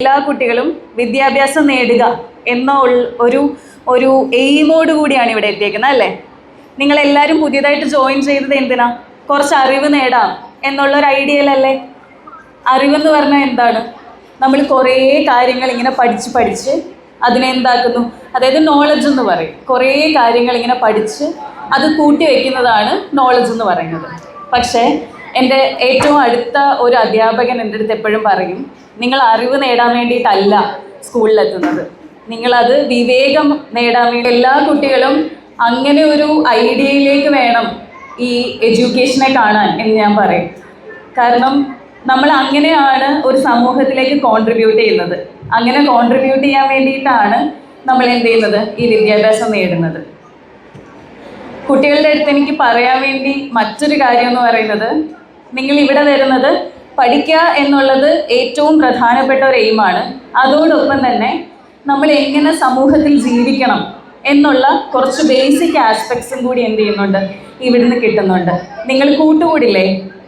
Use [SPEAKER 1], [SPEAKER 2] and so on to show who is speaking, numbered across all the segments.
[SPEAKER 1] എല്ലാ കുട്ടികളും വിദ്യാഭ്യാസം നേടുക എന്ന ഒരു ഒരു എയിമോട് കൂടിയാണ് ഇവിടെ എത്തിയേക്കുന്നത് അല്ലേ? നിങ്ങളെല്ലാവരും പുതിയതായിട്ട് ജോയിൻ ചെയ്തത് എന്തിനാ? കുറച്ച് അറിവ് നേടാം എന്നുള്ളൊരു ഐഡിയയിലല്ലേ? അറിവെന്ന് പറഞ്ഞാൽ എന്താണ്? നമ്മൾ കുറേ കാര്യങ്ങൾ ഇങ്ങനെ പഠിച്ച് അതിനെന്താക്കുന്നു, അതായത് നോളജ് എന്ന് പറയും. കുറേ കാര്യങ്ങൾ ഇങ്ങനെ പഠിച്ച് അത് കൂട്ടി വയ്ക്കുന്നതാണ് നോളജ് എന്ന് പറയുന്നത്. പക്ഷേ എൻ്റെ ഏറ്റവും അടുത്ത ഒരു അധ്യാപകൻ എൻ്റെ അടുത്ത് എപ്പോഴും പറയും, നിങ്ങൾ അറിവ് നേടാൻ വേണ്ടിയിട്ടല്ല സ്കൂളിലെത്തുന്നത്, നിങ്ങളത് വിവേകം നേടാൻ വേണ്ടി. എല്ലാ കുട്ടികളും അങ്ങനെ ഒരു ഐഡിയയിലേക്ക് വേണം ഈ എഡ്യൂക്കേഷനെ കാണാൻ എന്ന് ഞാൻ പറയും. കാരണം നമ്മൾ അങ്ങനെയാണ് ഒരു സമൂഹത്തിലേക്ക് കോൺട്രിബ്യൂട്ട് ചെയ്യുന്നത്. അങ്ങനെ കോൺട്രിബ്യൂട്ട് ചെയ്യാൻ വേണ്ടിയിട്ടാണ് നമ്മൾ എന്ത് ചെയ്യുന്നത്, ഈ വിദ്യാഭ്യാസം നേടുന്നത്. കുട്ടികളുടെ അടുത്ത് എനിക്ക് പറയാൻ വേണ്ടി മറ്റൊരു കാര്യം എന്ന് പറയുന്നത്, നിങ്ങൾ ഇവിടെ വരുന്നത് പഠിക്കുക എന്നുള്ളത് ഏറ്റവും പ്രധാനപ്പെട്ട ഒരു എയിമാണ്. അതോടൊപ്പം തന്നെ നമ്മൾ എങ്ങനെ സമൂഹത്തിൽ ജീവിക്കണം എന്നുള്ള കുറച്ച് ബേസിക് ആസ്പെക്ട്സും കൂടി എന്ത് ചെയ്യുന്നുണ്ട്, ഇവിടുന്ന് കിട്ടുന്നുണ്ട്. നിങ്ങൾ കൂട്ടുകൂടില്ലേ,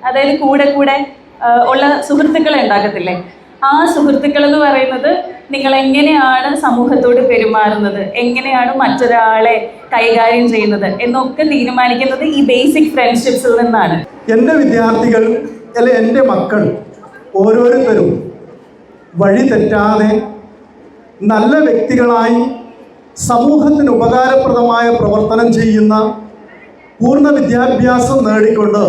[SPEAKER 1] അതായത് കൂടെ ഉള്ള സുഹൃത്തുക്കളെ ഉണ്ടാക്കത്തില്ലേ? ആ സുഹൃത്തുക്കൾ എന്ന് പറയുന്നത് നിങ്ങൾ എങ്ങനെയാണ് സമൂഹത്തോട് പെരുമാറുന്നത്, എങ്ങനെയാണ് മറ്റൊരാളെ കൈകാര്യം ചെയ്യുന്നത് എന്നൊക്കെ തീരുമാനിക്കുന്നത് ഈ ബേസിക് ഫ്രണ്ട്ഷിപ്സിൽ നിന്നാണ്.
[SPEAKER 2] എൻ്റെ വിദ്യാർത്ഥികൾ അല്ലെ എൻ്റെ മക്കൾ ഓരോരുത്തരും വഴി തെറ്റാതെ നല്ല വ്യക്തികളായി സമൂഹത്തിന് ഉപകാരപ്രദമായ പ്രവർത്തനം ചെയ്യുന്ന പൂർണ്ണ വിദ്യാഭ്യാസം നേടിക്കൊണ്ട്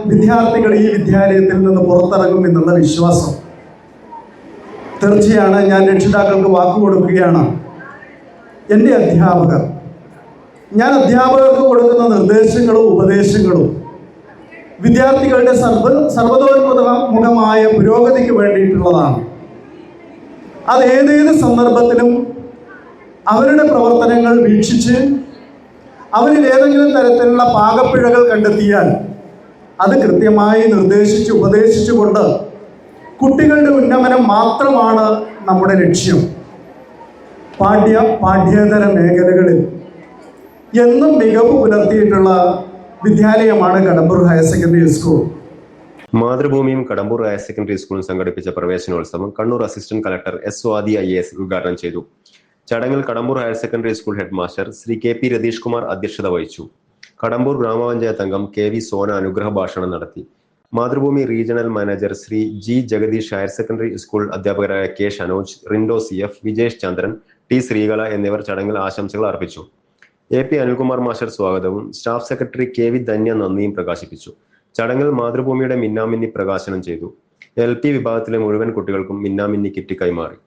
[SPEAKER 2] വിദ്യാർത്ഥികൾ ഈ വിദ്യാലയത്തിൽ നിന്ന് പുറത്തിറങ്ങും എന്നുള്ള വിശ്വാസം തീർച്ചയാണ്. ഞാൻ രക്ഷിതാക്കൾക്ക് വാക്കുകൊടുക്കുകയാണ്. എൻ്റെ അധ്യാപകർ, ഞാൻ അധ്യാപകർക്ക് കൊടുക്കുന്ന നിർദ്ദേശങ്ങളും ഉപദേശങ്ങളും വിദ്യാർത്ഥികളുടെ സർവതോന്മുഖമായ പുരോഗതിക്ക് വേണ്ടിയിട്ടുള്ളതാണ്. അത് ഏതേത് സന്ദർഭത്തിലും അവരുടെ പ്രവർത്തനങ്ങൾ വീക്ഷിച്ച് അവരിൽ ഏതെങ്കിലും തരത്തിലുള്ള പാകപ്പിഴകൾ കണ്ടെത്തിയാൽ അത് കൃത്യമായി നിർദ്ദേശിച്ച് ഉപദേശിച്ചുകൊണ്ട് കുട്ടികളുടെ ഉന്നമനം മാത്രമാണ് നമ്മുടെ ലക്ഷ്യം. പാഠ്യേതര മേഖലകളിൽ എന്നും മികവ് പുലർത്തിയിട്ടുള്ള വിദ്യാലയമാണ് കടമ്പൂർ ഹയർ സെക്കൻഡറി സ്കൂൾ.
[SPEAKER 3] മാതൃഭൂമിയും കടമ്പൂർ ഹയർ സെക്കൻഡറി സ്കൂളും സംഘടിപ്പിച്ച പ്രവേശനോത്സവം Kannur assistant collector S Swathi IAS ഉദ്ഘാടനം ചെയ്തു. ചടങ്ങിൽ Kadambur higher secondary school head master Shri KP Ratheesh Kumar അധ്യക്ഷത വഹിച്ചു. കടമ്പൂർ ഗ്രാമപഞ്ചായത്ത് അംഗം KV സോന അനുഗ്രഹ ഭാഷണം നടത്തി. Mathrubhumi regional manager Shri G Jagadeesh, higher secondary school അധ്യാപകരായ K Shanoj, Rindo CF, Vijesh Chandran, T Sreekala എന്നിവർ ചടങ്ങിൽ ആശംസകൾ അർപ്പിച്ചു. AP അനിൽകുമാർ മാസ്റ്റർ സ്വാഗതവും സ്റ്റാഫ് സെക്രട്ടറി KV ധന്യ നന്ദിയും പ്രകാശിപ്പിച്ചു. ചടങ്ങിൽ മാതൃഭൂമിയുടെ മിന്നാമിന്നി പ്രകാശനം ചെയ്തു. LP വിഭാഗത്തിലെ മുഴുവൻ കുട്ടികൾക്കും മിന്നാമിന്നി കിറ്റ് കൈമാറി.